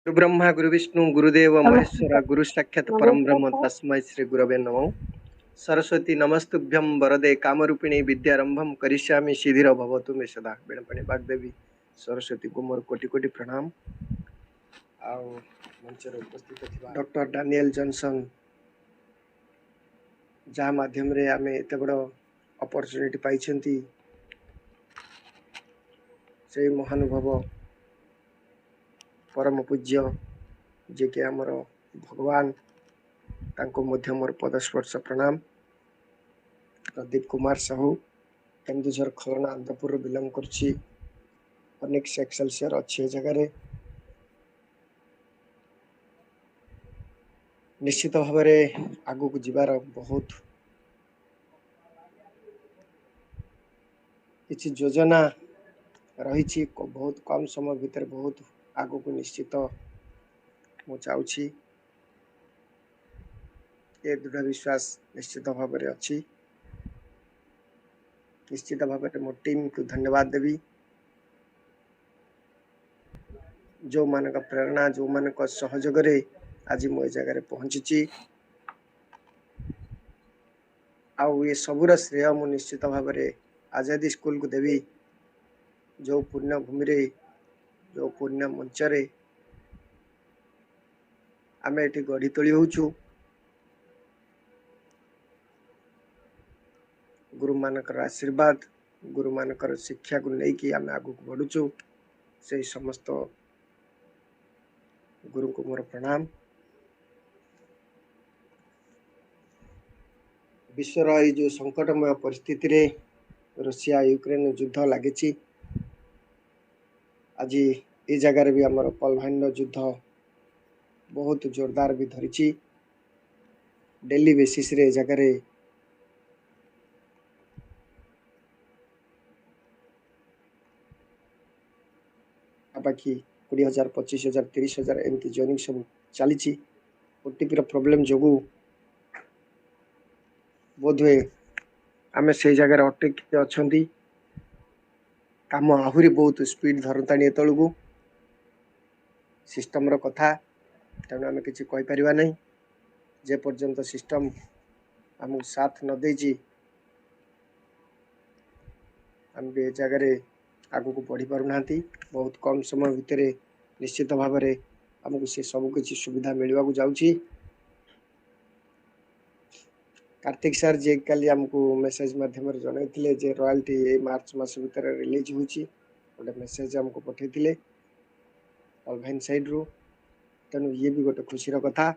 गुरु ब्रह्मा गुरु विष्णु गुरुदेव महेश्वर नमस्कार गुरु साक्षात परम नमस्कार ब्रह्म सर। तस्मै श्री गुरवे नमः। सरस्वती नमस्तुभ्यं वरदे कामरूपिणी विद्यारंभम करिष्यामि सिद्धिर भवतु मे सदा। बेणपणी बागदेवी सरस्वती को मोर कोटि कोटि प्रणाम। आउ मंचर उपस्थित थिबा डॉक्टर डानियल जॉनसन जहाँ माध्यम रे आमे एते बड़ अपॉर्चुनिटी पाइछंती से महानुभव परम पूज्य जे कि हमर भगवान तांको मध्य मोर पदस्पर्श प्रणाम। प्रदीप कुमार साहू केन्दुझर खलना आंदपुर बिलंग करछि। अनेक एक्सेलसियर अच्छे जगह रे निश्चित भाव आगु को जीवार बहुत किछि योजना रही। बहुत कम समय भीतर बहुत आगु को निश्चित मु चाहूछि। ये दृढ़ विश्वास निश्चित भाव अच्छी। निश्चित भाव मो टीम को धन्यवाद देवी जो मानक प्रेरणा जो मानक सहयोग रे आज मो जगह पहुंची। आउ ये सबूर श्रेय मु निश्चित भाव आजादी स्कूल को देवी जो पुण्य भूमि रे जो पुण्य मंच रे आमे एठी गढ़ी तोली होउछु। गुरु मानकर आशीर्वाद गुरु मानकर शिक्षा को लेकिन आमे आगु को बढ़ुछु। से समस्त गुरु को मोर प्रणाम। विश्वर ये जो संकटमय परिस्थिति रे रशिया यूक्रेन युद्ध लगी आज ये जगार भी आमर पलभाइन युद्ध बहुत जोरदार भी धरी। डेली बेसिस रे जगार बाकी 20,000 25,000 30,000 एमती जॉइनिंग सब चली। ओटीपी प्रॉब्लम जो बोधवे आमे से जगह अटक अच्छा काम आहरी बहुत स्पीड धरता एतल को सिस्टम कथा तेणु आम कि कहीपर ना जे पर्यंत सिस्टम आमको साथ न देची आम भी जगह आगू को बढ़ी पार ना। बहुत कम समय भितर निश्चित भाव आमको से सबकि सुविधा मिलवा जाऊँगी। कार्तिक सर जे कल आमको मेसेज माध्यम जनई जे रॉयल्टी मार्च मास भीतर रिलीज होची गोटे मेसेज आमको पठे पलभाइन साइड रू। तेणु ये भी गोटे खुशी कथा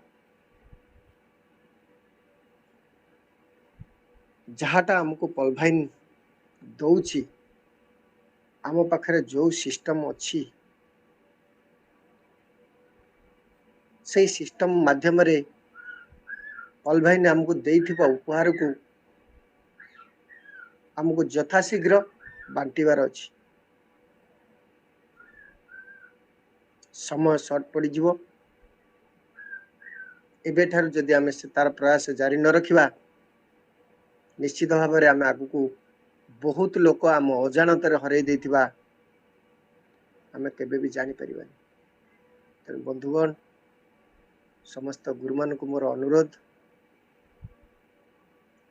जहाटा आमको पलभाइन दौची आम पाखरे जो सिस्टम अच्छी से सिस्टम माध्यम रे पलभाइन आमको देइथिबा उपहार को आमको यथाशीघ्र बांटिबार अच्छी। समय सर्ट पड़ जीवो एबे ठार जदि आमे से तार प्रयास जारी न रखिबा निश्चित भाव में आम आगु को बहुत लोक आम अजाणत हरई देथिबा आमे केबे भी जानी परिबानी। तेणु बंधुगण समस्त गुरु मान को मोर अनुरोध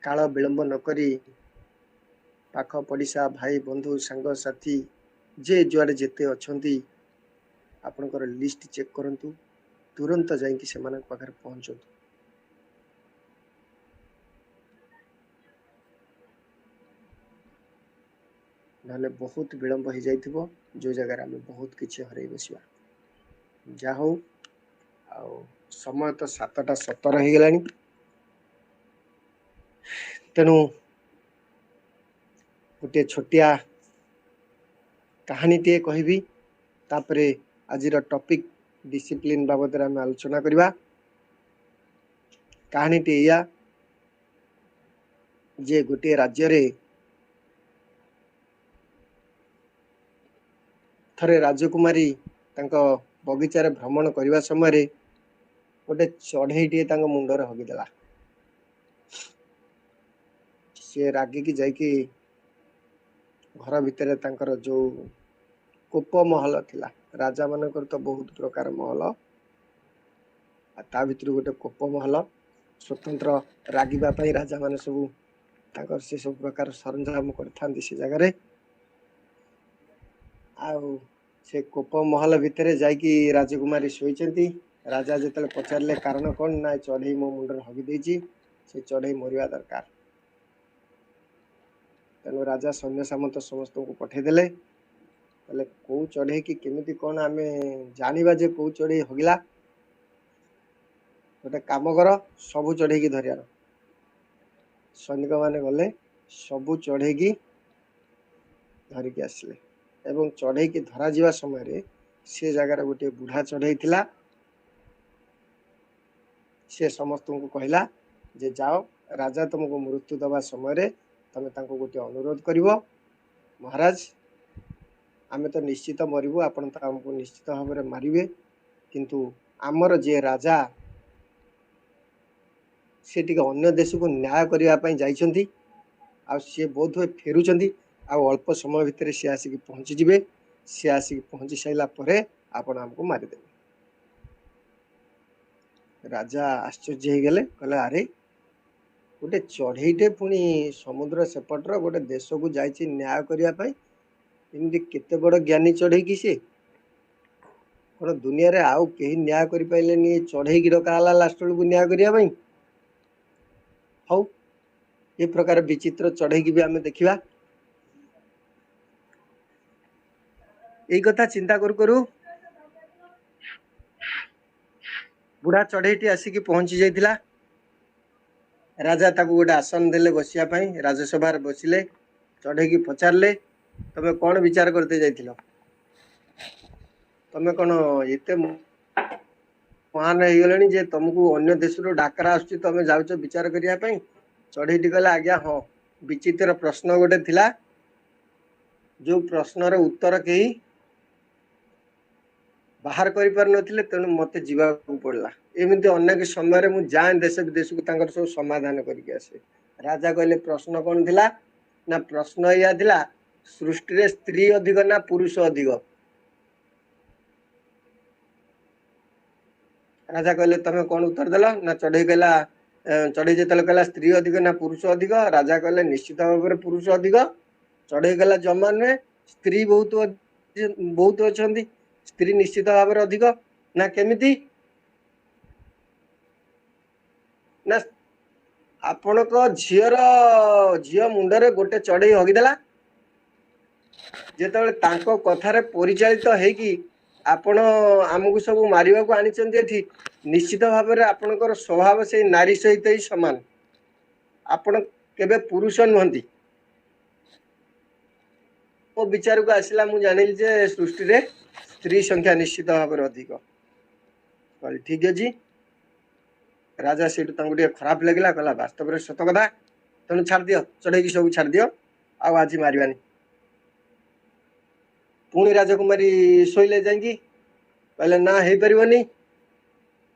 काल विलंब न करी पाख पड़िशा भाई बंधु सांग साथी जे जुआड़े जेते अच्छी आपणकर लिस्ट चेक करंतु तुरंत जाइए से पाखे पहुंचतु। ना बहुत विलंब हो जाइथिबो जो जगह आम बहुत किसी हरई बसवा जा हो। समय तो 7:17 हो गलानी तेणु गोटे छोटिया कहानी टे कहबी तापरे आज टॉपिक डिसिप्लिन बाबद आम आलोचना करवा। कहानी टे या जे गोटे राज्य रे थरे राजकुमारी तांको बगीचार भ्रमण करने समय गोटे चढ़ईटे मुंडर हगिदेला। सी रागिकी जाइकी घर भितर जो कोप महल थिला राजा मानकर तो बहुत प्रकार महल ता भितर गोटे कोपमहल स्वतंत्र रागिबा पई राजा माने सब ताकर से सब प्रकार सरंजाम करथांती से जगह आउ से कोपमहल भितर जाइकी राजकुमारी शोइचंती। राजा जिते पचारे कारण कौन ना चढ़ई मो मुंडर हगि देछि से चढ़ई मरिया दरकार। तेणु राजा सैन्य सामंत समस्त को पठेदेले कहले कौ चढ़ई कि केमिति कौन आमे जानिबा जे कौ चढ़ई हगिला गोटे काम कर सबू चढ़ई की धरियार। सैनिक माने गले सबू चढ़ई की धरिकी आसिले एवं चढ़ई की धरा जिवा समय रे से जगार गोटे बुढ़ा चढ़ई थिला। से समस्त को कहला जे जाओ राजा तुमको मृत्यु दबा समय रे तमे तांको गोटे अनुरोध करिवो महाराज आमे तो निश्चित मरिबु आपण तो हमको निश्चित भाव में मारिबे किंतु आमर जे राजा से टिके अन्य देश को न्याय करिया पई जाइछंती आ से बोध हुए फेरुचंती आ अल्प समय भितर से आसिक पहुंची जिवे। से आसिक पहुंची साइला परे आपण हमको मारि देबे। राजा आश्चर्य हो गले कहले अरे गोटे चढ़ईटे पुणी समुद्र सेपटर गोटे देश को जाइए न्याय करने एमती केते बड़ ज्ञानी चढ़ई कि सी कौन दुनिया रे आउ कहीं न्याय कर पाइले चढ़ई की डकाला लास्ट बेलू न्याय करने हौ ये प्रकार विचित्र चढ़ई की भी आम देखा। यही कथा चिंता करू बुढ़ा चढ़ईटी आसिक पहुंची जाइथिला। राजा ताकू गोटे आसन देले बसिया पई राजसभा बसिले चढ़ई की पचारे तमे कौन विचार करते जाइथिल तमे कौन एते महान हो गले जे तुमको अन्य देश डाकरा आसुची तमे जाउच विचार करिया पई। चढ़ईटी कहले आज्ञा हाँ विचित्र प्रश्न गोटे थिला जो प्रश्नर उत्तर कहीं बाहर कर पार नथिले तेणु मते जीवा पड़ला एमती अनेक समय मुझे जाए देश विदेश को सब समाधान करके आसे। राजा कहले प्रश्न कौन थिला ना प्रश्न या थिला सृष्टि रे स्त्री अधिक ना पुरुष अधिक। राजा कहले तमे कौन उत्तर देल ना चढ़ई कहला चढ़ई जो कहला स्त्री अधिक ना पुरुष अधिक। राजा कहले निश्चित भाव में पुरुष अधिक। चढ़ई कहला जमा नुहे स्त्री बहुत अच्छा स्त्री निश्चित भाव में अधिक ना केमिति ना आपण झीर झील मुंडरे गोटे चढ़ई हगिदेला जेते तांको कथार परिचालित होगी आपण आमको सब मारिबा को आनिचंती एठी निश्चित भाव में आपणकर स्वभाव से नारी सहित ही समान आपण केबे पुरुष नुहंती। मो विचार को आसला मु जानिली जे सृष्टि रे स्त्री संख्या निश्चित भाव में अधिक कहली ठीक अछि। राजा से खराब लगला कहला वास्तव में सत कथा तेणु छाड़ दियो चढ़ई की सब छाड़ दियो आज मारवानी। पुणी राजकुमारी शोले जाइकी कहले ना हो पारनी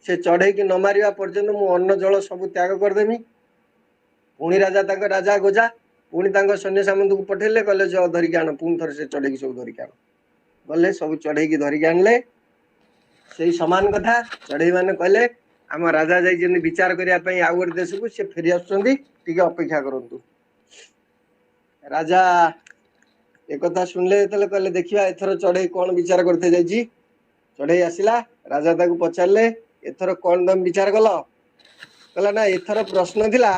से चढ़ई की न मारिबा पर्यंत मु अन्न जल सब त्याग करदेमी। पुणी राजा गोजा पुणी सैन्य सामंत को पठेले कहले जो धरिकी आण पुणी थर से चढ़ई की सब धरिकी आण गले सब चढ़ई की धरिकी आणले से समान कथा। चढ़ई माने कहले आम राजा जाइए विचार करने आउ गोटे देश को सी फेरी आसुँच अपेक्षा करूँ। राजा एक शुणिले जो कहले देखा एथर चढ़ई कौन विचार करते जाइए। चढ़ई आसला राजा ताकू पचारे एथर कौन तुम विचार कल कहला ना एथर प्रश्न थिला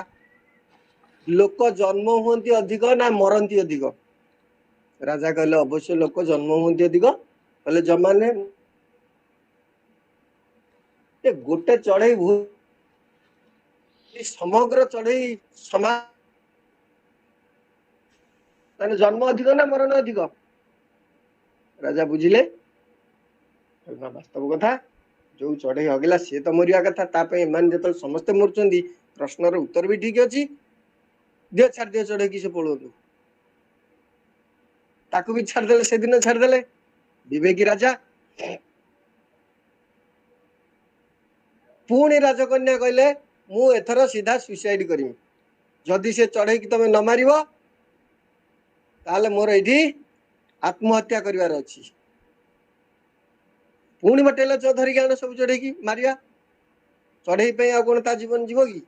लोक जन्म हुंती अधिक ना मरती अधिक। राजा कहले अवश्य लोक जन्म हुंती अधिक कहले जमाने गोटे चढ़ई समग्र चढ़ई समान जन्म अधिक ना मरण अधिक। राजा बुझिले वास्तव कथा जो चढ़ई हगिला सी तो मरिया कथा एम जो समस्ते मरुंच प्रश्नर उत्तर भी ठीक अच्छी दियो छाड़ दियो चढ़ई कि से पलू ताकू भी छाड़देले से दिन छाड़देले विवेकी राजा। पुणी राजकन्या कहले मु एथर सीधा सुइसाइड करमी जदि से चढ़ई की तमे न मारिबो ताले मोर एठी आत्महत्या करिवार अछि। पुणी बटेल जो धरिकी आण सब चढ़ई की मारिया चढ़ई पे आ कौन ता जीवन जीव कि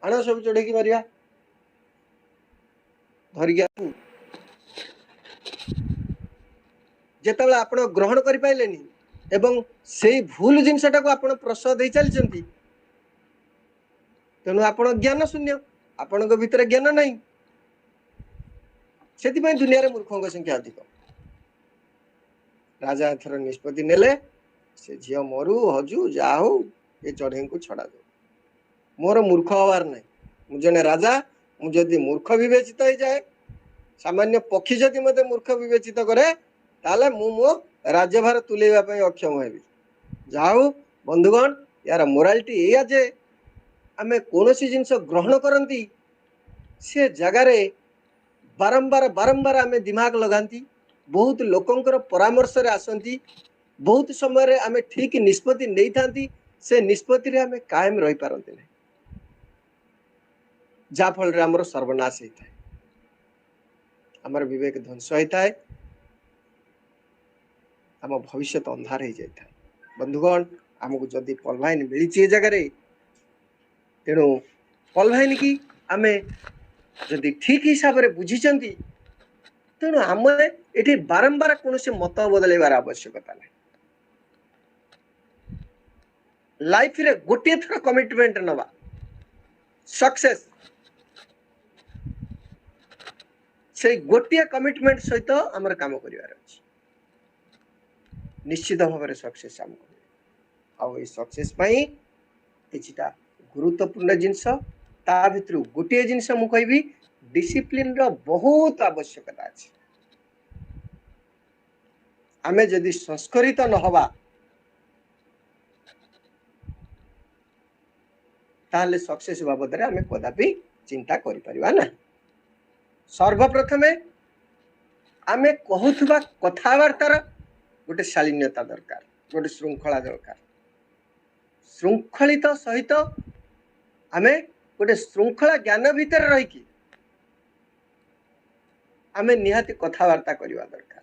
आण सब चढ़ई की मारिया धरिया जेतेबेले आपण ग्रहण करि पाइलेनी एवं सेई भूल जिनसटाको आपण प्रश्रय दे चलचंती तेणु आपण ज्ञान शून्य आपण भितर ज्ञान नहीं से दुनिया रे मूर्खों संख्या अधिक राजा एथर निष्पत्ति नेले से झील मरु हजू जा हो ये चढ़ई को छड़ा दो मोर मूर्ख हबार नहीं मुझे राजा मुझे मूर्ख विवेचित हो जाए सामान्य पक्षी जदि मत मूर्ख विवेचित करे ताले मु मो राज्यभार तुलेवा अक्षम हेबी जाऊ बंधुगण यार मोरालिटी या जे आमे कोनोसी जिनस ग्रहण करंती से जगार बारंबार बारंबार आमे दिमाग लगांती बहुत लोकंकर परामर्श रे आसंती बहुत समय रे आमे ठीक निष्पत्ति नहीं थांती से निष्पत्ति रे आमे कायम रही पारंती नहीं जा फल रे हमर सर्वनाश होता है हमर विवेक ध्वंस होता है आम भविष्य अंधार हो जाता है बंधुगण आमको जदि पलवाइन मिली जगार तेणु पलवाइन की आम जदि ठीक हिसाब से बुझीचंती तेणु आम ये बारंबार कौन से मत बदलैबार आवश्यकता नहीं लाइफ रे गोटे थर कमिटमेंट नवा सक्सेस से गोटे कमिटमेंट सहित आमर काम करिवार अछि निश्चित भाव में सक्सेस आमको आउ सक्सेस पाई किछिटा गुरुत्वपूर्ण जिनस ता भितर गोटे जिनस मु कहबी डिसिप्लिन रो बहुत आवश्यकता अछि आमे जदि संस्कृत न हवा ताले सक्सेस बाबद रे आमे कदापि चिंता करि परिबा ना सर्वप्रथमे आमे कहूथबा कथावार्तार गोटे शालीनता दरकार गोटे श्रृंखला दरकार श्रृंखलित सहित आमे गोटे श्रृंखला ज्ञान भीतर रही कि आमे निहाती कथावार्ता करवा दरकार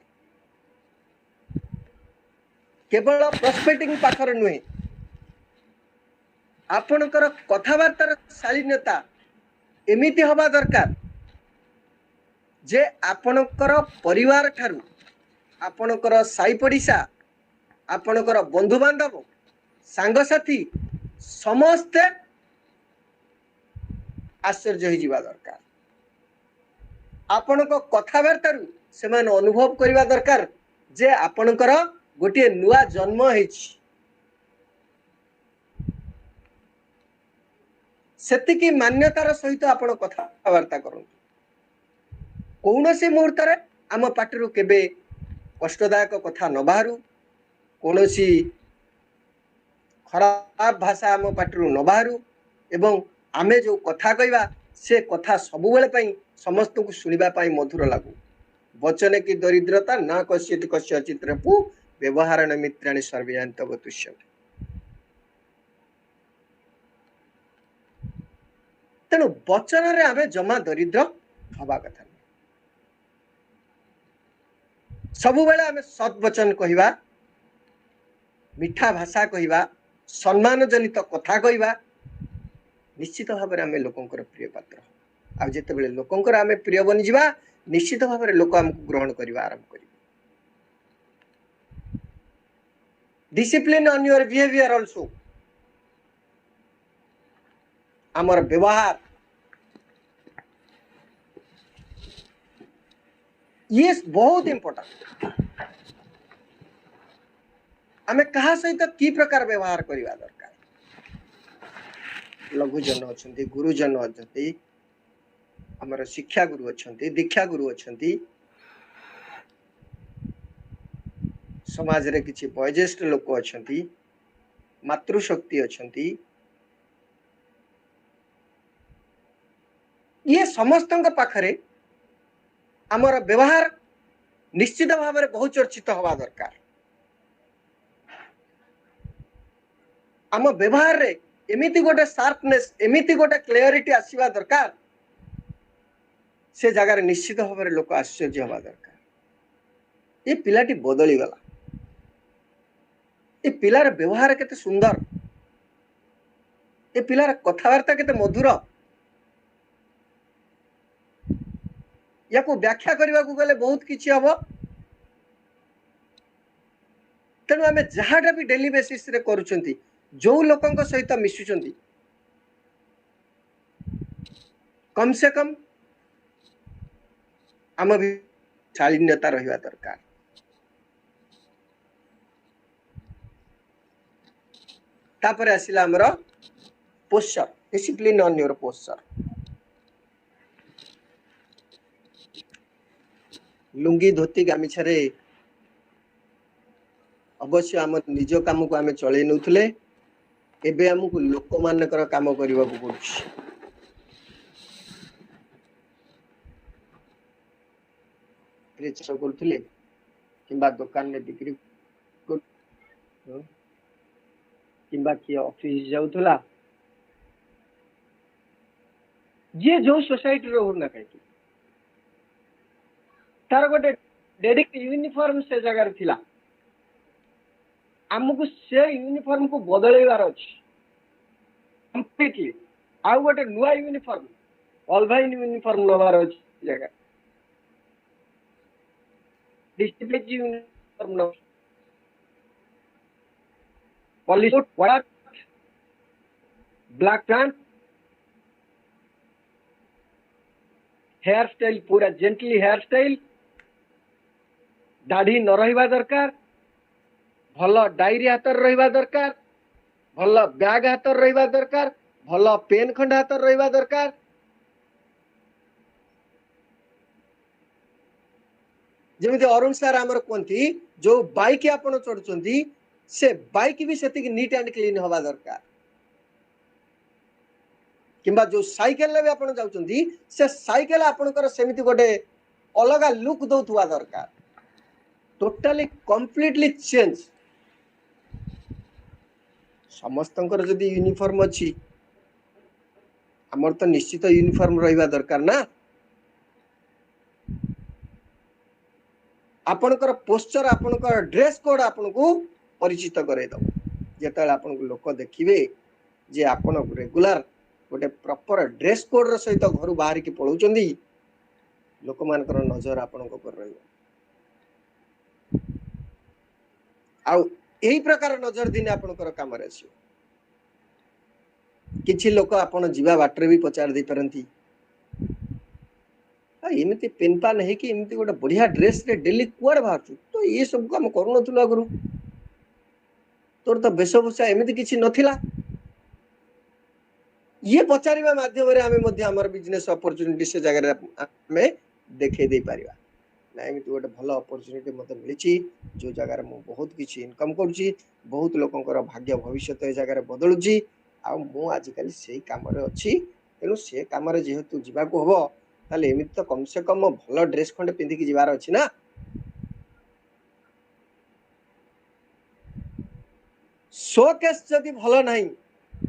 केवल प्रस्पेक्टिंग पाखर नुहे आपणकर कथावार्तार शालीनता एमिति हवा दरकार जे आपणकर परिवार ठारू आपणकर साई पड़िशा आपणकर बंधु बांधव सांगसाथी समस्ते आश्चर्य हो जावा दरकार आपणक कथावार्तारू से अनुभव करवा दरकार जे आपणकर गोटे नुआ जन्म होइछि सेतिकी मान्यतार सहित आपण कथावार्ता करନ୍ତୁ कौनसी मुहूर्त रे आम पाटरू केबे कष्टदायक कथा न बाहरु कौनसी खराब भाषा आम पाटरू न बाहरु एवं आमे जो कथा कहवा से कथा सबुबेले पई समस्त को सुनिबा पई मधुर लागू वचने की दरिद्रता ना कश्यति कस्य चित्रपु व्यवहारण मित्राणि सर्वयांतव तुष्यन्ति तेणु वचन रे आमे जमा दरिद्र हवा कथा सबुबेले आमे सत वचन कहवा मिठा भाषा कहवा सम्मान जनित कथा कहवा निश्चित भाव में आम लोकंकर प्रिय पात्र आ जिते बड़े लोकंकर आम प्रिय बनी जावा निश्चित भाव में लोक आमको ग्रहण करवा आरंभ कर discipline on your behaviour also आमर व्यवहार ये बहुत इंपोर्टेंट आम कहा सहित की प्रकार व्यवहार करवा दरकार लघुजन अच्छा गुरुजन अच्छा आमर शिक्षा गुरु अच्छा दीक्षा गुरु अच्छा समाज रे किछि वयोज्येष्ठ लोक अच्छा मातृशक्ति अच्छा ये समस्त पाखरे आमर व्यवहार निश्चित भाव में बहुत चर्चित हवा दरकार आम व्यवहार रे एमिति गोटे शार्पनेस एमिति गोटे क्लियरिटी आसीबा दरकार से जगार निश्चित भाव में लोक आश्चर्य हवा दरकार ये पिलाटी बदली गला ये पिलार व्यवहार केते सुंदर ए पिलार कथबार्ता केते मधुर या को व्याख्या करने को गले बहुत किछि हबो तेणु आम जहाटा भी डेली बेसिस रे करूछंती जो लोकंक सहित मिसुछंती कम से कम आम भी शालीनता रहिबा दरकार तापर आसिला हमर posture discipline on your posture lungi dhoti गामिछारे अवश्य आम निज काम को आम चले नौथले एबे हमकु लोक मानकर काम करबा को पड़ुछि प्रेचर करथले किंबा दुकान में बिक्री किंबा कि ऑफिस जाउथला जे जो सोसाइटी रो ना कहीं तार गोटे डेडिक यूनिफॉर्म से जगह थिला आमको से यूनिफॉर्म को बदलेबार अछि कंप्लीटली आउ गोटे नुआ यूनिफॉर्म ऑलवाइन यूनिफॉर्म नबार अछि जगह डिस्प्ले यूनिफॉर्म न polish white black pant hair style पूरा जेंटली हेयर स्टाइल दाढ़ी न रहिबा दरकार भल डायरी हाथ रहिबा दरकार भल बैग हाथ रहिबा दरकार भल पेन खंड हाथ रहिबा दरकार जेमिति अरुण सर आमर कहती जो बाइक आपण चढ़ुचंती से बाइक भी सेतिक नीट एंड क्लीन हवा दरकार किंबा जो साइकेल ले भी आपण जाउचंती से साइकेल आपणकर सेमिति गोटे अलगा लुक दउथुवा दरकार टोटली कंप्लीटली चेंज समस्तंकर जदि यूनिफॉर्म अछि हमर तो निश्चित यूनिफॉर्म रहिबा दरकार ना आपणकर पोस्चर आपणकर ड्रेस कोड आपनको परिचित करे दो जेतले आपनको लोक देखिबे जे आपण रेगुलर गोटे प्रॉपर ड्रेस कोड रो सहित घर बाहर की पळौचंदी लोक मानकर नजर आपनको पर रहइबो आउ एही प्रकार नजर दिने आपणकर काम रे आसी किछि लोक आपण जीवा बाटरे भी पचार दे परंती एमती पेन पान है कि एमती गोटे बढ़िया ड्रेस रे डेली कुआड़ बाहर तो ये सब काम करू नथुला आगु तोर तो वेशभूषा एमती किछि नथिला ये पचारिबा माध्यम रे आमे मध्ये हमर बिजनेस अपॉर्चुनिटी से जगह रे आमे देखे दे पारिबा ना एमती गोटे भल अपॉर्चुनिटी मते मिलिछि जो जगह रे मु बहुत किछि इनकम करूछि बहुत लोकंकर भाग्य भविष्य ए जगह रे बदलुछि आ मु आजिकली सेही काम रे अछि तेनु से काम रे जेहेतु जिबा को हबो ताले एमिति तो कम से कम भल ड्रेस खंडे पिंधि की जिबार अछि ना शोकेस जदि भल नाही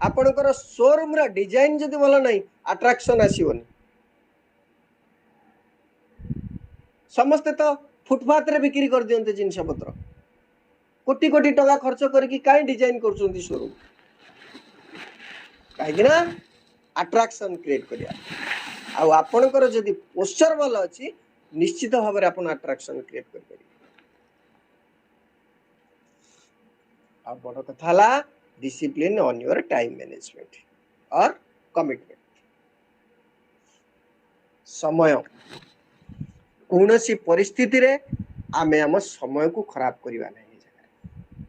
आपणकर शोरूम रा डिजाइन जदि भल नाही अट्रैक्शन आसीबनी समस्ते तो फुटपाथ रे बिक्री कर दियंते जिंस पत्र कोटी कोटी टका खर्च करके काई डिजाइन करछोंती शोरूम काहे ना अट्रैक्शन क्रिएट करिया आ आपणकर जदि पोस्चर भल अछि निश्चित भाव में आपण अट्रैक्शन क्रिएट कर परिबे आ बड़ कथा हला discipline on your time management और कमिटमेंट समय कौनसी परिस्थिति रे आमे हम समय को खराब करिवा नहीं जगह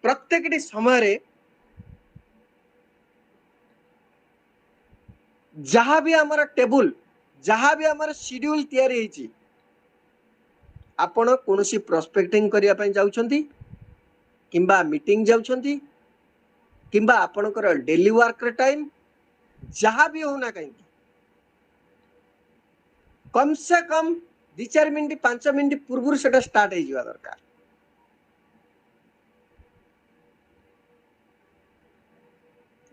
प्रत्येक समय रे जहाँ भी हमारा टेबुल जहाँ भी हमारा शेड्यूल तैयारी होती आपण कौनसी प्रोस्पेक्टिंग करिया पय जाउछंती किंबा मीटिंग जाउछंती किंबा आपणकर डेली वर्क टाइम जहाँ भी होना कहीं कम से कम 2-4 मिनट 5 मिनट पूर्व से स्टार्ट हो जावा दरकार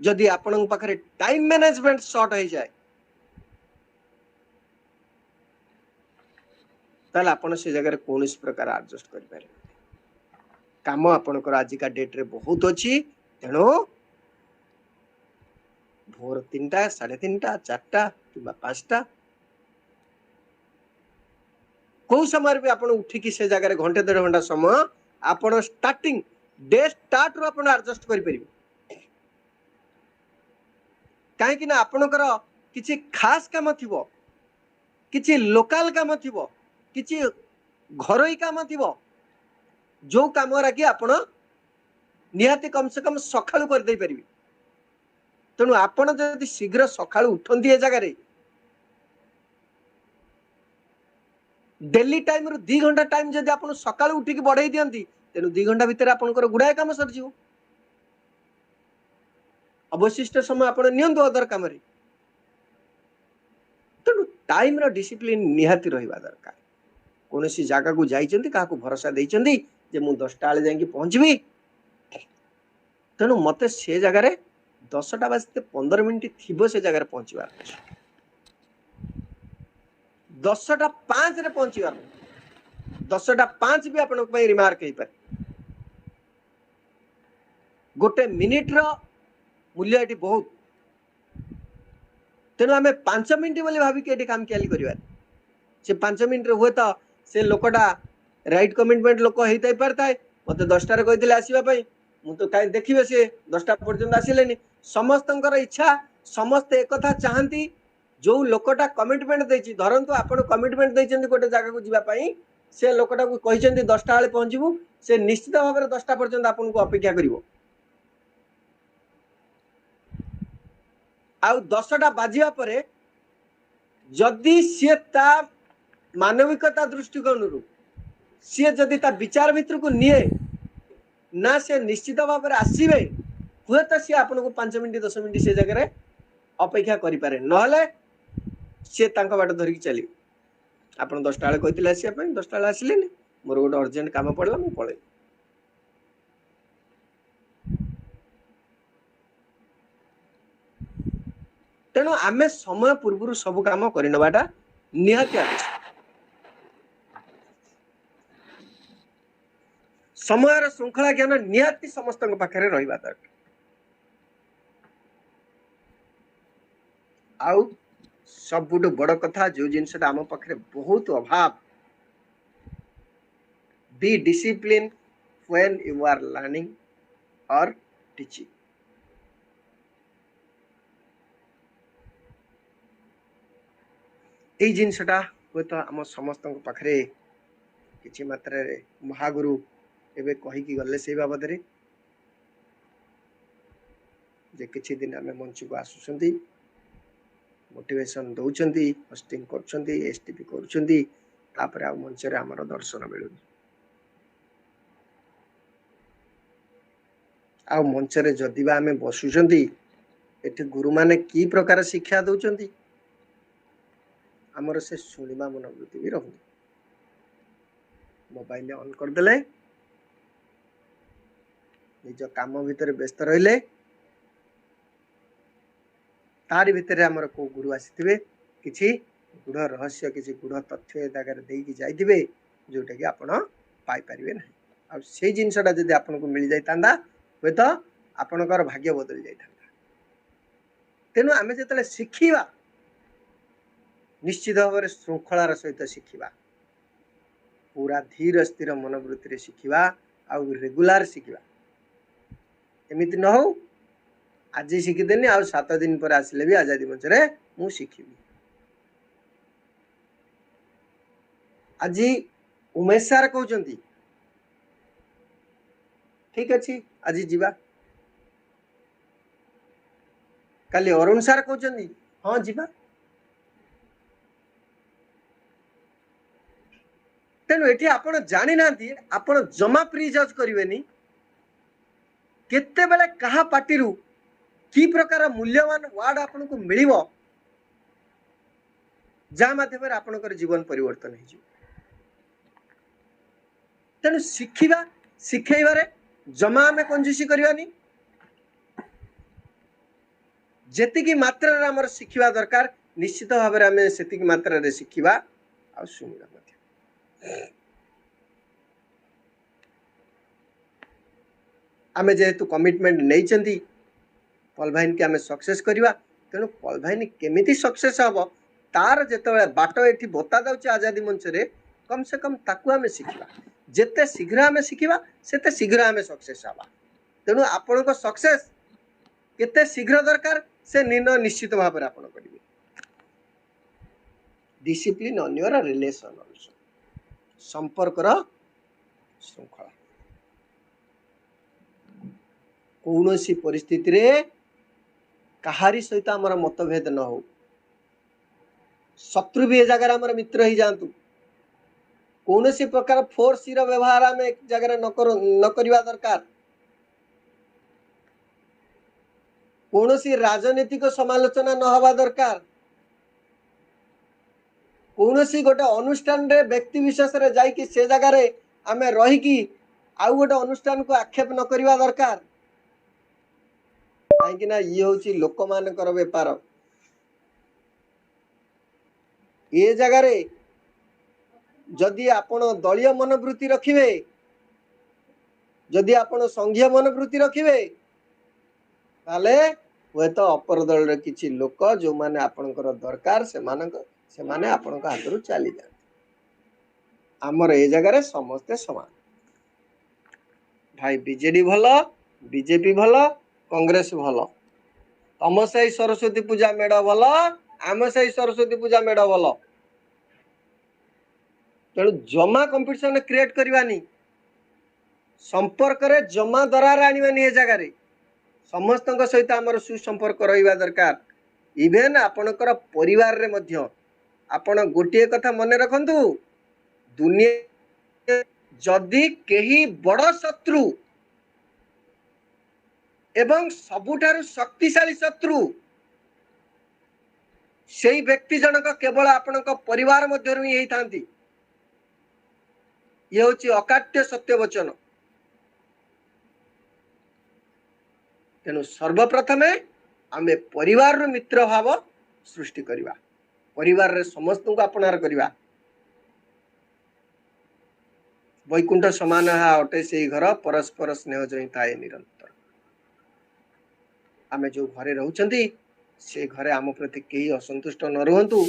जदि आपण पाखरे टाइम मैनेजमेंट शॉर्ट हो जाए ताले आपण से जगह रे कोन प्रकार एडजस्ट कर पारे काम आपणकर आजिका डेट रे बहुत अछि तेणु भोर 3टा 3:30 4टा कि 5टा कौ समय भी आपण उठिकी से जगह घंटे 1.5 घंटा समय आपण स्टार्टिंग डे स्टार्ट रू आपण एडजस्ट कर परिबे काहे कि ना आपणकर किछि खास काम थिबो किछि लोकल काम थिबो किछि घरोई काम थिबो जो काम राखी आपण निहाती कम से कम सकाळू कर दे परिबे तेणु आपण जदि शीघ्र सकाळू उठंती ए जगह डेली टाइम रु 2 घंटा टाइम जदि आपण सकाळू उठिकी बढ़ाई दियंती तेणु 2 घंटा भितर आपणकर गुडाय काम सर जीव अवशिष्ट समय आपण नियंतु अदर काम रे तेणु टाइम रो डिसिप्लिन निहाती रहिबा दरकार कोनोसी जागा को जाइचंती काहा को भरोसा देइचंती जे मु 10टा आले जाई पहुंचबी तेणु मते से जगह रे 10टा बाजते 15 मिनिट थिबो से जगह रे पहुंचबार 10टा 5 रे पहुंचबार 10टा 5 भी आपन पई रिमार्क हेई पारे गोटे मिनिट रो मूल्य एटी बहुत तेणु आम 5 मिनिट बोली भाविक ये काम क्या से 5 मिनिट हुए तो से लोकटा राइट कमिटमेंट लोक होता पारे मत 10टार कहते आसवाई मुझे कहीं देखिए सी 10टा पर्यटन आसिले समस्त इच्छा समस्ते एक चाहती जो लोकटा कमिटमेंट देती धरतु आप कमिटमेंट देते गोटे जगह को जावाई से लोकटा को कहते 10टा बेले पहुंचू से निश्चित भाव में 10टा पर्यटन आपको अपेक्षा कर आउ 10टा बाजिया परे जदि सी ता मानविकता दृष्टिकोण रु सी जदि ता विचार भितर को निये ना से निश्चित भाव में आसवे हुए तो सी आपन को 5 मिनिट 10 मिनिट से जगह अपेक्षा करि पारे नहले सी तांका बाट धरिक चली आपन 10टा बेले कहतिले आसिया पई 10टा बेले आसिले मोर गोटे अर्जेंट काम पड़ला मु पळे तेणु आमे समय पूर्व सब काम करनबाटा निहाती आवश्यक समय श्रृंखला ज्ञान निहाती समस्त पाखे रहा दरकार आउ सबुठ बड़ कथा जो जिनसा आम पाखे बहुत अभाव बी discipline when you are learning और टीचिंग यही जिनसा हे तो आम समस्त पाखे किसी मात्रा महागुरु एवं कहीकि गले से बाबद जे किछि दिन आम मंच को आसुंच मोटिवेशन दौरान होस्टिंग कर एसटीपी कर मंच आमर दर्शन मिलूनी आ मंच जदि आम बसुंच एटी गुरु माने की प्रकार शिक्षा दौरान आमर से शुणा मनोवृत्ति भी रहुनी मोबाइल ऑन करदे निज काम भितर व्यस्त रहिले तारी भितर आमर को गुरु आसीथिबे किछि गुढ़ रहस्य किछि गुढ़ तथ्य जगह देकी जाइथिबे जोटा कि आपण पाई परिबे नै आ से जिनसटा जदि आपण को मिल जाइतांदा होय तो आपणकर भाग्य बदल जाइतांदा तेनु आमे जतले शिखिबा निश्चित भाव में श्रृंखलार सहित शिखिबा पूरा धीर स्थिर मनोवृत्ति रे शिखिबा आ रेगुलर शिखिबा एमिति न हो आज शिखिदेनी आ 7 दिन पर आसिले भी आजादी मंच रे मु शिखिबी आज उमेश सार कहउचंती ठीक अच्छी आज जीवा काली अरुण सार कहउचंती हाँ जीवा तेणु ये आपण जानी ना आपण जमा प्रिजज करेनि केते बेले कहा पार्टी की प्रकार मूल्यवान वार्ड आपन को मिल जहाँ माध्यम आपणकर जीवन परिवर्तन हो तेणु शिखिबा शिखेबारे जमा आम कंजूसी करवानी जेतिकी मात्रा रे हमर शिखिबा दरकार निश्चित भाव में आम से मात्रा रे शिखिबा आ सुनिबा आमे जेहेतु कमिटमेंट नहीं पॉल भाइन के आम सक्सेस करवा तेणु पॉल भाइन केमिति सक्सेस हम तार जिते बाट ये बता दे आजादी मंच रे कम से कम ताकू आम शिखा जिते शीघ्र आम शिखा सेते शीघ्र आम सक्सेस हवा तेणु आपण सक्सेस केते शीघ्र दरकार से निर्णय निश्चित भाव में आपण करेंगे discipline on your relation also संपर्क श्रृंखला कौन सी परिस्थिति रे कहारी सहित आमर मतभेद न हो शत्रु भी ए जगह आमर मित्र ही जातु कौन सी प्रकार फोर्स व्यवहार आम एक जगह न करवा दरकार कौन सी राजनीतिक समालोचना न हवा दरकार कौन सी गोटे अनुष्ठान रे व्यक्ति विशेष रे जाइकी से जगह रे आम रहीकी आउ गोटे अनुष्ठान को आक्षेप न करवा दरकार कहीं ये हूँ लोक मानकर बेपार ये जगह रे जदि आपण दलीय मनोवृत्ति रखिए जदि आपण संघीय मनोवृत्ति रखिए ताले हुए तो अपर दल रे किछि लोक जो माने आपणकर दरकार से माने आपणक हाथ चली जाते आमर ए जगह रे समस्ते समान भाई बीजेडी भल बीजेपी भल कांग्रेस भल तम सही सरस्वती पूजा मेढ़ भल आम सही सरस्वती पूजा मेढ़ भल तेणु जमा कंपिटिशन क्रिएट करवानी संपर्क रे जमा दरार आनिबानी ए जगह रे समस्त सहित आमर सुसंपर्क रहिबा दरकार इवेन आपणकर परिवार रे मध्य आपण गोटे कथा मन रखंतु दुनिया जदि केही बड़ शत्रु एवं सबुठारु शक्तिशाली शत्रु सेई व्यक्ति जनक केवल आपणक परिवार मध्य ही थांती ये होची अकाट्य सत्य वचन तेणु सर्वप्रथमे आमे परिवार रो मित्र भाव सृष्टि करिवा परिवार रे समस्त को अपनार करिवा वैकुंठ समान हा अटे से घर परस्पर स्नेह जही थाए निरंतर आमे जो घरे रहउचंती से घरे आम प्रति केही असंतुष्ट न रहंतु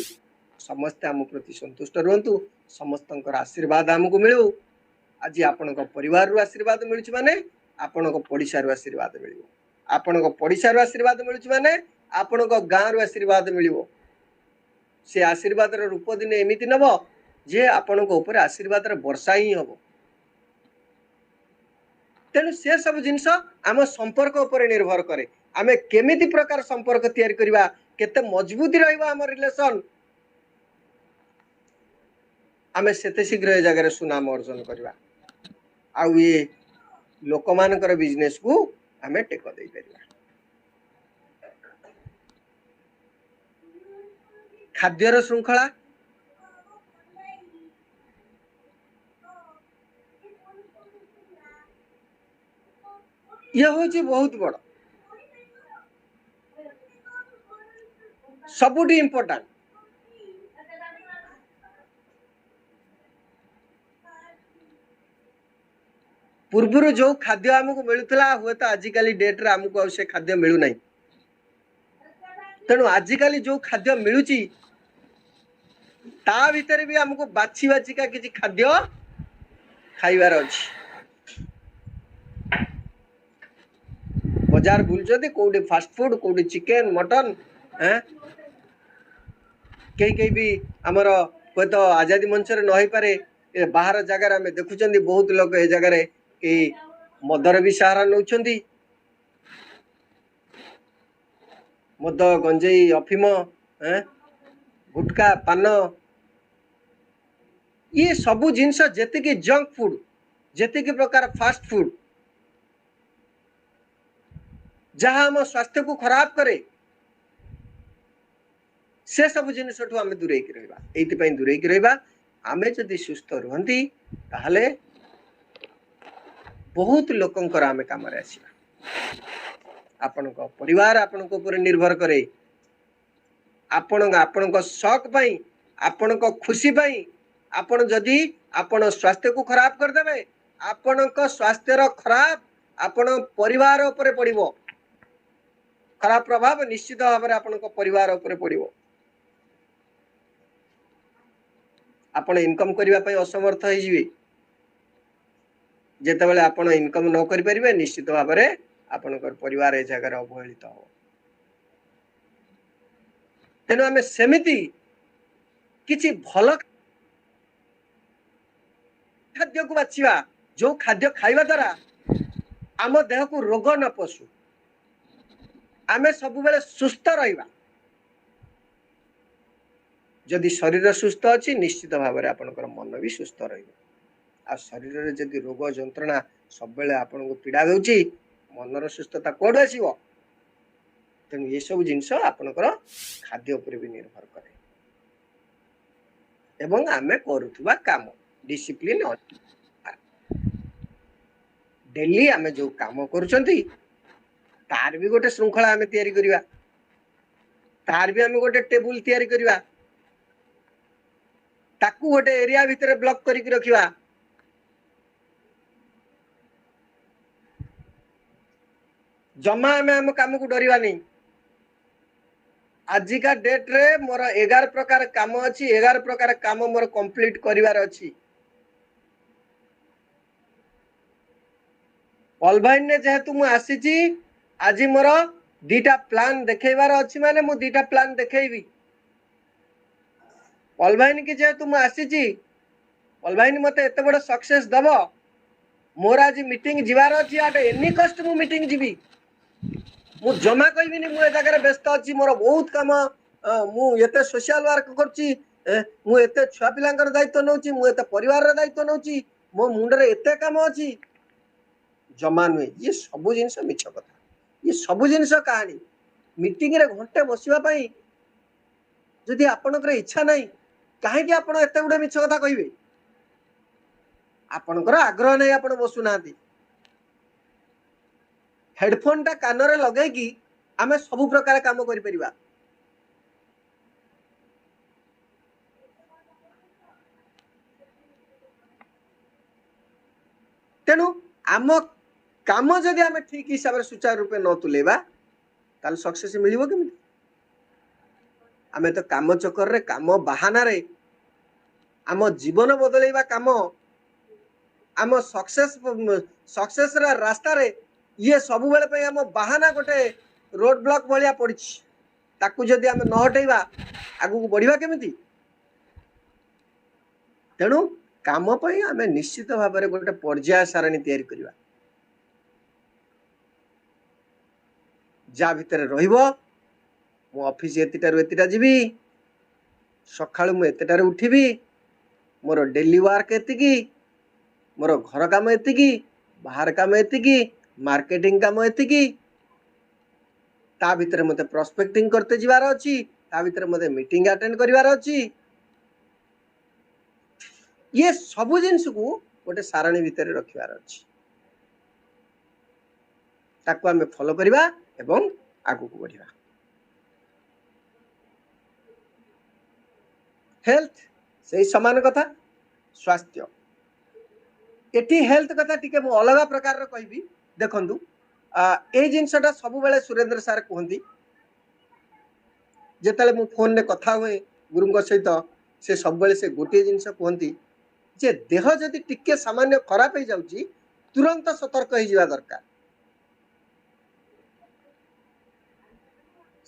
समस्ते आम प्रति संतुष्ट रहंतु समस्तंकर आशीर्वाद आमको मिलू आज आपणक परिवार रू आशीर्वाद मिलुछि माने आपणक पड़िसा रू आशीर्वाद मिलिबो आपणक पड़िसा रू आशीर्वाद मिलुछि माने आपणक गाँ रू आशीर्वाद मिलिबो से आशीर्वाद रो रूप दिन एमिति नब जे आपणक ऊपर आशीर्वाद रो वर्षा ही हबो तेणु से सब जिनस आम संपर्क उपर निर्भर करे आमे केमिति प्रकार संपर्क तैयारी करबा केते मजबूती रहइबा हमर रिलेशन आमे सेते शीघ्र ए जगह सुनाम अर्जन करबा आउ ये लोक मानकर बिजनेस को आमे टेक दे परिबा खाद्यर श्रृंखला यह होची बहुत बड़ सबुठी इम्पोर्टेंट पूर्वर जो खाद्य आमको मिलूला हुए तो आजिकल डेट रे आमको से खाद्य मिलू नहीं तेणु आजिकल जो खाद्य मिलूची ता भीतर भी आमको बाछी बाछिका किसी खाद्य खाइबार अछि बाजार बुलुचंती कोउडी फास्ट फूड कोउडी चिकन मटन कई भी आमर कोई तो आजादी मंच रे न पारे बाहर जगार आम देखुं बहुत लोग ए जगार मदर भी सहारा नौछंती मद गंजेई अफिम गुटका पान ये सबू जिनस जेतिकी जंक फूड जेतिकी प्रकार फास्ट फूड जहाँ आम स्वास्थ्य को खराब करे से सब जिनिस आम दूरे रहा ये दूरे रहा आम जदि सुस्थ रुहंती ताहले बहुत लोकंकर आम काम आसवा आपण परिवार आपण ऊपर निर्भर करे आपण शौक पाई आपण खुशी पाई आपण जदि आपण स्वास्थ्य को खराब करदे आपण स्वास्थ्यर खराब आपण परिवार ऊपर पड़िबो खराब प्रभाव निश्चित भाव में आपण परिवार उपर पड़ो। आपण इनकम करने असमर्थ हो जिते आपण इनकम न करें निश्चित भाव में आपण परिवार ए जगार अवहेलित हो। तेणु आम सेमती किसी भल खाद्य को बाछा जो खाद्य खाइबा द्वारा आम देह को रोग न पशु आम सब बेले सुस्थ रहिबा। जदि शरीर सुस्थ अच्छी निश्चित भाव में आपणकर मन भी सुस्थ रहा। शरीर में जदि रोग जंत्रणा सब बेले आपन को पीड़ा दूची मनर सुस्थता कौन आसो। तेणु ये सब जिनस आपणकर खाद्य उपर भी निर्भर करे एवं आमे करुवा काम डिसिप्लिन डेली आमे जो काम करुचंती तार भी गोटे श्रृंखला आमे तैयारी करिवा। तार भी आमे गोटे टेबुल तैयारी करिवा ताकू गोटे एरिया भितर ब्लॉक करके रखिवा। जमा आमे आम काम को डरिवा नहीं। आजिका डेट रे मोर 11 प्रकार काम अच्छी 11 प्रकार काम मोर कंप्लीट करिवार अच्छी। ऑलवाइन ने जेहेतु मु आसीची आज मोर दीटा प्लान देखैबार अच्छी माने मु दीटा प्लान देखैबी। ऑलवाइन की जेहेतु मु आसीची ऑलवाइन मते एते बड़ सक्सेस दबो मोर आज मीटिंग जिवार अच्छी आटे एनी कष्ट मु मीटिंग जीवी। मु जमा कहबिनी मु ए जगह व्यस्त अच्छी मोर बहुत काम मु एते सोशल वर्क करची मु एते छुआ पिलांकर दायित्व नउची मु एते परिवार रे दायित्व नउची मो मुंडरे एते काम अच्छी जमा नुहे। ये सब जिनस मिछ कथा। ये सब जिनस कहानी मीटिंग रे घंटे बसिबा पई जदि आपनकर इच्छा नाही काहे आपण एते गुडे मिछ कथा कहिबे। आपनकर आग्रह नाही आपण बसु नांती हेडफोन टा कान रे लगे कि आमे सब प्रकार काम करि परिबा। तेनु आम काम जदि आमे ठीक हिसाब रे सुचारू रूपे न तुलेबा ताल सक्सेस मिलिबो केमिति। आमे तो काम चक्कर रे काम बहाना रे आम जीवन बदलैबा काम आम सक्सेस रा रास्ता रे ये सब बेले पे आम बहाना गोटे रोड ब्लॉक भलिया पड़ी ताकू जदि आम न हटेबा आगु को बढ़िबा केमिति। तेणु काम पई आमे निश्चित भाव में गोटे पर्याय सारणी तैयारी करिबा। जा भितर रहिबो मो ऑफिस एतिटारु एतिटा जीवी सकाळु मु एतिटारे उठिबी मोर डेली वर्क एतिकी मोर घर काम एतिकी बाहर काम एतिकी मार्केटिंग काम एतिकी ता भितर मते प्रोस्पेक्टिंग करते जिवार अछि ता भितर मते मीटिंग अटेंड करिवार अछि। ये सब जिनस को गोटे सारणी भितर रखिवार अछि ताकू आमे फॉलो करिबा एवं आगु को बढ़िबा। हेल्थ से समान कथा स्वास्थ्य एटी हेल्थ कथा टिके मु अलग प्रकार रो कहबी। देखंतु ए जिनसटा सब बेले सुरेंद्र सर कहंती जेतले मु फोन ने कथा हुए गुरुंग सहित से सब बेले से गोटे जिनस कहंती जे देह जदि टिके सामान्य खराब हो जाउची तुरंत सतर्क हो जिवा दरकार।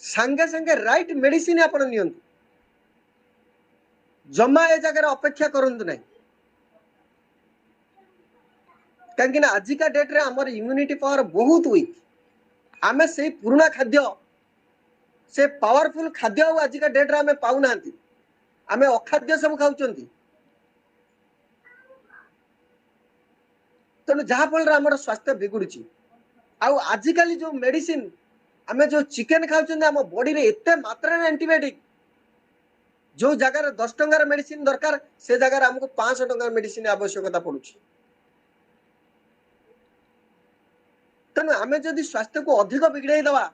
संगे संगे राइट मेडिसिन आपण नियंतु जमा ए जगह अपेक्षा करंतु नहीं कहीं आजिका डेट रे हमर इम्यूनिटी पावर बहुत वीक। आमे से पुराना खाद्य से पावरफुल खाद्य आजिका डेट रे आमे पाउ नांती आमे अखाद्य सब खाउचंती। तेणु जहाँ फल आम स्वास्थ्य बिगुड़ी आजिकल जो मेडिसिन आमे जो चिकेन खाउचंती आम बॉडी रे एते मात्रा रे एंटीबायोटिक जो जगह 10 टंकार मेडिसिन दरकार से जगह हमको 500 टंकार मेडिसिन आवश्यकता पड़ुची। तेणु आमे जदि स्वास्थ्य को अधिक बिगड़ाई दवा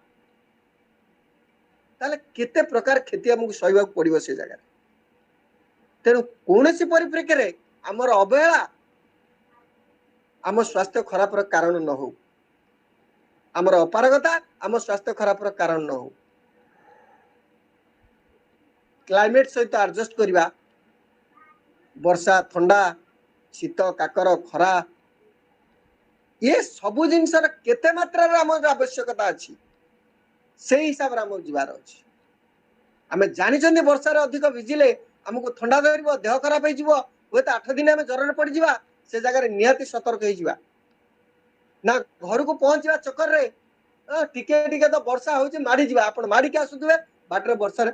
ताले केते प्रकार क्षति हमको सहवा पड़ो से जगह। तेणु कौन सी परिप्रेक्षी रे आमर अवहेला आम स्वास्थ्य खराब कारण न हो आमर अपारगता आम स्वास्थ्य खराब कारण न हो क्लाइमेट सहित एडजस्ट करवा वर्षा ठंडा शीत काकर खरा ये सबु जिनसर केते मात्रा रे आम आवश्यकता अछि से हिसाब रे आम जीवार अछि आमे जानिछन्ते वर्षा रे अधिक भिजिले हमको ठंडा धरिबो देह खराब होई जिवो होय त 8 दिन आमे जरर पड़ जिवा से जगह रे निहाती सतर्क होई जिवा ना घर को पहुंचवा चक्कर रे टिके टिके तो वर्षा होची माडी जिवा आपण माडी के आसुतबे बाटरे वर्षा रे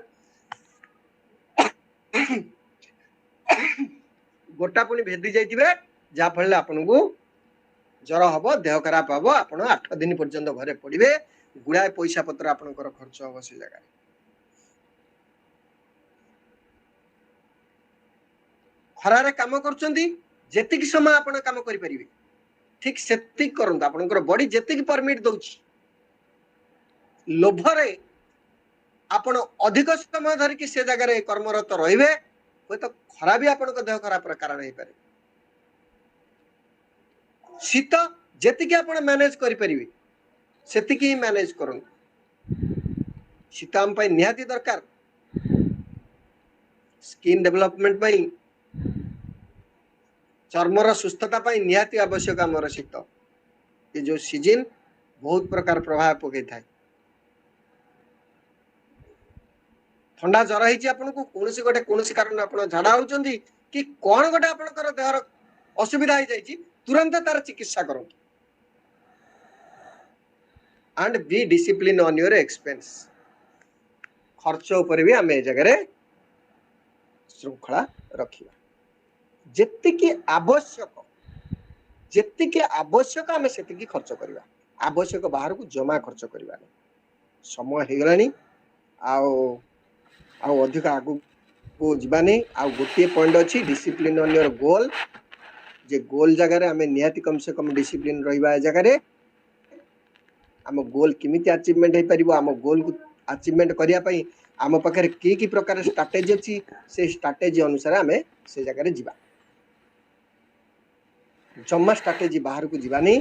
गोटा पुनी भेदी जाइतिबे जा फळे आपन को जर हबो देह खराब हबो आपण 8 दिन पर्यंत घरे पड़िबे गुड़ाए पैसा पत्र आपनकर खर्च हबो से जगह खरारे काम करचंदी जेतिक समय आपण काम करि परिबे ठीक सेतिक करंत आपनकर बॉडी जेतिक परमिट दउची लोभरे आपण अधिक समय धरि कि से जगह रे कर्मरत रहिबे होय तो खरा भी आपन को देह खराब रा कारण हे पारे शीत जेतिक आपण मैनेज करि परिबे सेतिक ही मैनेज करन शीत हम पई निहाती दरकार स्किन डेवलपमेंट पई चर्मर सुस्थता पई निहाती आवश्यक हमर शीत ये जो सीजन बहुत प्रकार प्रभाव पकई थाए ठंडा जर है आपन को कोनोसी गोटे कोनोसी कारण आपन झाड़ा होचंदी कि कोन गोटे आपनकर देहर असुविधा हो जाई तुरंत तार चिकित्सा करो and be discipline on your expense खर्च ऊपर भी आम ए जगह श्रृंखला रखिबा जेतिकी आवश्यक आम से खर्च करवा आवश्यक बाहर को जमा खर्च करवा समय हो गलानी अधिक आगु को जीवानी गोटे पॉइंट अच्छी डिसिप्लिन ऑन योर गोल जे गोल जगह आम निहाती कम से कम डिसिप्लिन रहिबा जगह आम गोल किमिति अचीवमेंट हो पारिबो आम गोल को अचीवमेंट करिया पई आम पाखे की प्रकार स्ट्राटेजी अच्छी से स्ट्राटेजी अनुसार आम से जगह जीवा जमा स्ट्राटेजी बाहर को जीवानी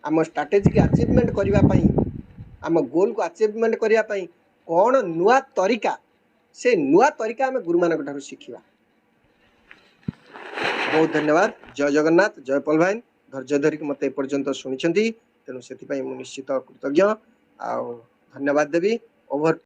आम स्ट्राटेजी की अचीवमेंट करिया पई आम गोल को अचीवमेंट करिया पई कौन नुआ तरीका से नुआ तरीका आम गुरु मान शिखा बहुत धन्यवाद जय जगन्नाथ जय पल भाई धैर्य धरिक मत एपर्यंत शुणी तेणु से निश्चित कृतज्ञ आ धन्यवाद देवी ओभर।